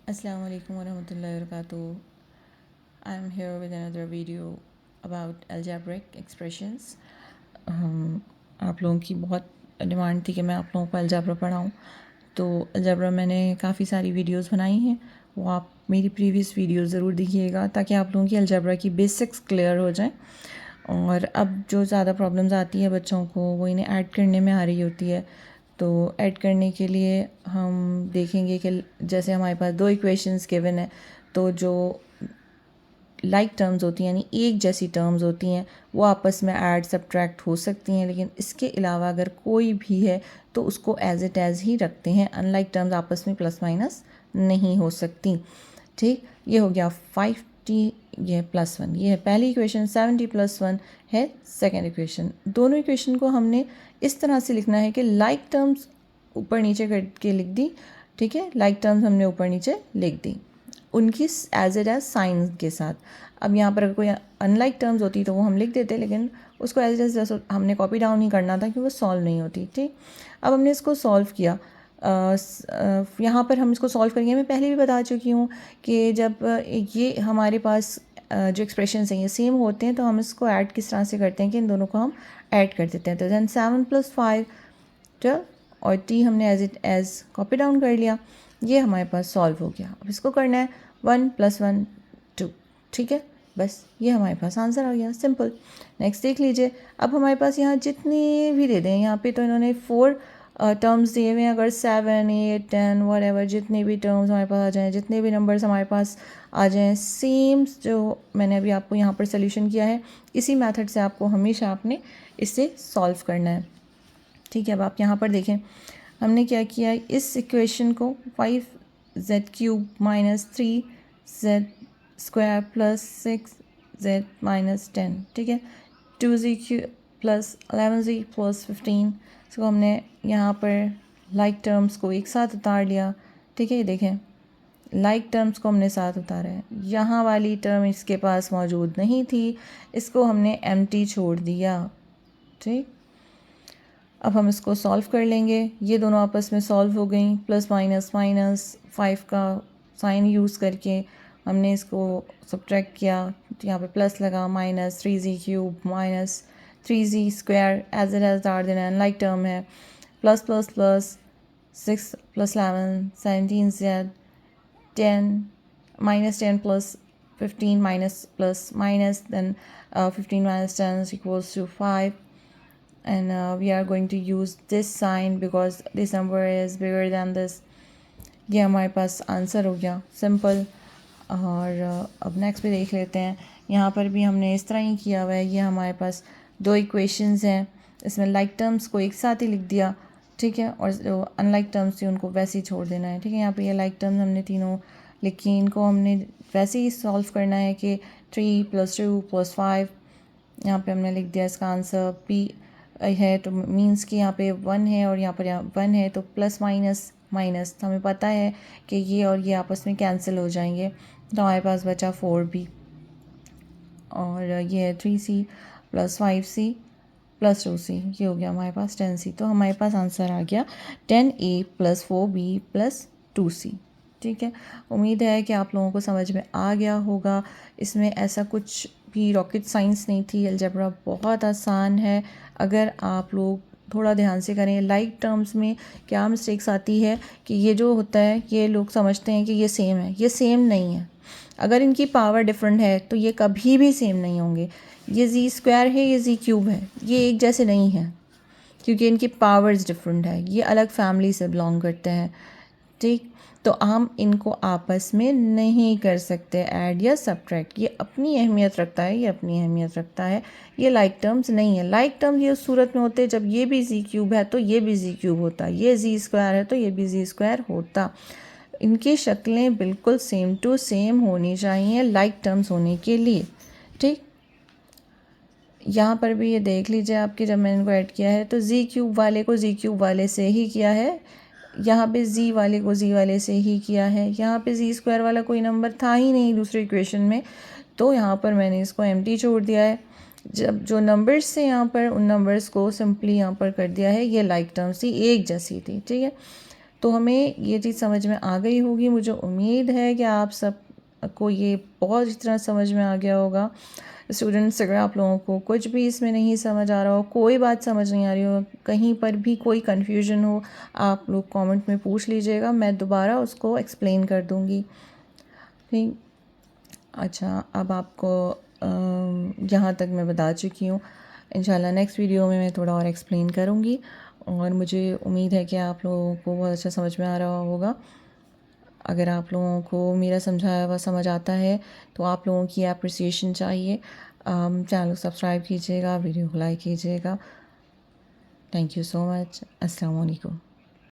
Assalamu alaikum warahmatullahi wabarakatuh. I am here with another video about algebraic expressions. आप लोगों की बहुत demand थी कि मैं आप लोगों को अलजेब्रा पढ़ाऊँ, तो अलजेब्रा मैंने काफ़ी सारी वीडियोस बनाई हैं, वो आप मेरी प्रीवियस वीडियो ज़रूर देखिएगा ताकि आप लोगों की अलजेब्रा की बेसिक्स क्लियर हो जाएं। और अब जो ज़्यादा प्रॉब्लम्स आती है बच्चों को वो इन्हें ऐड करने में आ रही होती है। तो ऐड करने के लिए हम देखेंगे कि जैसे हमारे पास दो इक्वेशंस गिवन है, तो जो लाइक टर्म्स होती हैं यानी एक जैसी टर्म्स होती हैं वो आपस में ऐड सब्ट्रैक्ट हो सकती हैं, लेकिन इसके अलावा अगर कोई भी है तो उसको एज इट एज़ ही रखते हैं। अनलाइक टर्म्स आपस में प्लस माइनस नहीं हो सकती। ठीक, ये हो गया 5t, ये +1, ये है पहली इक्वेशन। 7t + 1 है सेकेंड इक्वेशन। दोनों इक्वेशन को हमने इस तरह से लिखना है कि लाइक टर्म्स ऊपर नीचे करके लिख दी। ठीक है, लाइक टर्म्स हमने ऊपर नीचे लिख दी उनकी एज इट एज साइन के साथ। अब यहाँ पर अगर कोई अनलाइक टर्म्स होती तो वो हम लिख देते, लेकिन उसको एज इट एज हमने कॉपी डाउन नहीं करना था क्योंकि वो सॉल्व नहीं होती। ठीक, अब हमने इसको सॉल्व किया। यहाँ पर हम इसको सॉल्व करेंगे। मैं पहले भी बता चुकी हूँ कि जब ये हमारे पास जो एक्सप्रेशंस हैं ये सेम होते हैं तो हम इसको ऐड किस तरह से करते हैं कि इन दोनों को हम ऐड कर देते हैं। तो दैन 7 + 5 12 और t हमने as it as copy down कर लिया। ये हमारे पास सॉल्व हो गया। अब इसको करना है 1 + 1 2। ठीक है, बस ये हमारे पास आंसर आ गया, सिंपल। नेक्स्ट देख लीजिए। अब हमारे पास यहाँ जितने भी दे दें, यहाँ पे तो इन्होंने 4 टर्म्स दिए हुए हैं। अगर 7 8 10 वट जितने भी टर्म्स हमारे पास आ जाएँ, जितने भी नंबर्स हमारे पास आ जाएँ, सेम जो मैंने अभी आपको यहाँ पर सोल्यूशन किया है इसी मेथड से आपको हमेशा आपने इसे सॉल्व करना है। ठीक है, अब आप यहाँ पर देखें हमने क्या किया है, इस इक्वेशन को 5z³ - 3z² + 6z - 10, ठीक है, 2z³ + 11z + 15। इसको हमने यहाँ पर लाइक टर्म्स को एक साथ उतार लिया। ठीक है, ये देखें लाइक टर्म्स को हमने साथ उतारा है। यहाँ वाली टर्म इसके पास मौजूद नहीं थी, इसको हमने एम्प्टी छोड़ दिया। ठीक, अब हम इसको सॉल्व कर लेंगे। ये दोनों आपस में सॉल्व हो गई। प्लस माइनस माइनस 5 का साइन यूज़ करके हमने इसको सब्ट्रैक्ट किया, तो यहाँ पे प्लस लगा। -3z³ - 3z² as it as डाल देना, लाइक टर्म है। Plus plus plus 6 + 11 17z 10 -10 + 15 minus plus minus, then 15 - 10 = 5. And we are going to use this sign because this number is bigger than this. ये हमारे पास answer हो गया, simple. और अब next पे देख लेते हैं। यहाँ पर भी हमने इस तरह ही किया हुआ है। ये हमारे पास दो इक्वेशंस हैं, इसमें लाइक टर्म्स को एक साथ ही लिख दिया। ठीक है, और जो अनलाइक टर्म्स थी उनको वैसे ही छोड़ देना है। ठीक है, यहाँ पे ये लाइक टर्म्स हमने तीनों लिखी, इनको हमने वैसे ही सॉल्व करना है कि 3 + 2 + 5। यहाँ पे हमने लिख दिया इसका आंसर p है, तो मीन्स कि यहाँ पे 1 है और यहाँ पर 1 है, तो प्लस माइनस माइनस, तो हमें पता है कि ये और ये आपस में कैंसिल हो जाएंगे, तो हमारे पास बचा 4b। और ये है 3c + 5c + 2c, ये हो गया हमारे पास 10c। तो हमारे पास आंसर आ गया 10a + 4b + 2c। ठीक है, उम्मीद है कि आप लोगों को समझ में आ गया होगा। इसमें ऐसा कुछ भी रॉकेट साइंस नहीं थी, अलजेब्रा बहुत आसान है अगर आप लोग थोड़ा ध्यान से करें। लाइक टर्म्स में क्या मिस्टेक्स आती है कि ये जो होता है ये लोग समझते हैं कि ये सेम है, ये सेम नहीं है। अगर इनकी पावर डिफरेंट है तो ये कभी भी सेम नहीं होंगे। ये z² है, ये z³ है, ये एक जैसे नहीं है क्योंकि इनकी पावर्स डिफरेंट है, ये अलग फैमिली से बिलोंग करते हैं। ठीक, तो हम इनको आपस में नहीं कर सकते ऐड या सब्ट्रैक्ट। ये अपनी अहमियत रखता है, ये अपनी अहमियत रखता है। ये लाइक टर्म्स नहीं है। लाइक टर्म्स ये उस सूरत में होते हैं जब ये भी z³ है तो ये भी z³ होता, ये z² है तो ये भी z² होता। इनकी शक्लें बिल्कुल सेम टू सेम होनी चाहिए लाइक टर्म्स होने के लिए। ठीक, यहाँ पर भी ये देख लीजिए आपके, जब मैंने इनको ऐड किया है तो z³ वाले को z³ वाले से ही किया है, यहाँ पे z वाले को z वाले से ही किया है। यहाँ पे z² वाला कोई नंबर था ही नहीं दूसरे इक्वेशन में, तो यहाँ पर मैंने इसको एम्प्टी छोड़ दिया है। जब जो नंबर्स थे यहाँ पर उन नंबर्स को सिंपली यहाँ पर कर दिया है। ये लाइक टर्म्स थी, एक जैसी थी। ठीक है, तो हमें ये चीज़ समझ में आ गई होगी। मुझे उम्मीद है कि आप सब को ये बहुत अच्छी तरह समझ में आ गया होगा। स्टूडेंट्स, अगर आप लोगों को कुछ भी इसमें नहीं समझ आ रहा हो, कोई बात समझ नहीं आ रही हो, कहीं पर भी कोई कन्फ्यूजन हो, आप लोग कमेंट में पूछ लीजिएगा, मैं दोबारा उसको एक्सप्लेन कर दूँगी। ठीक, अच्छा, अब आपको यहाँ तक मैं बता चुकी हूँ। इंशाल्लाह नेक्स्ट वीडियो में मैं थोड़ा और एक्सप्लेन करूँगी, और मुझे उम्मीद है कि आप लोगों को बहुत अच्छा समझ में आ रहा होगा। अगर आप लोगों को मेरा समझाया हुआ समझ आता है तो आप लोगों की एप्रिसिएशन चाहिए। चैनल को सब्सक्राइब कीजिएगा, वीडियो को लाइक कीजिएगा। Thank you so much. अस्सलाम वालेकुम।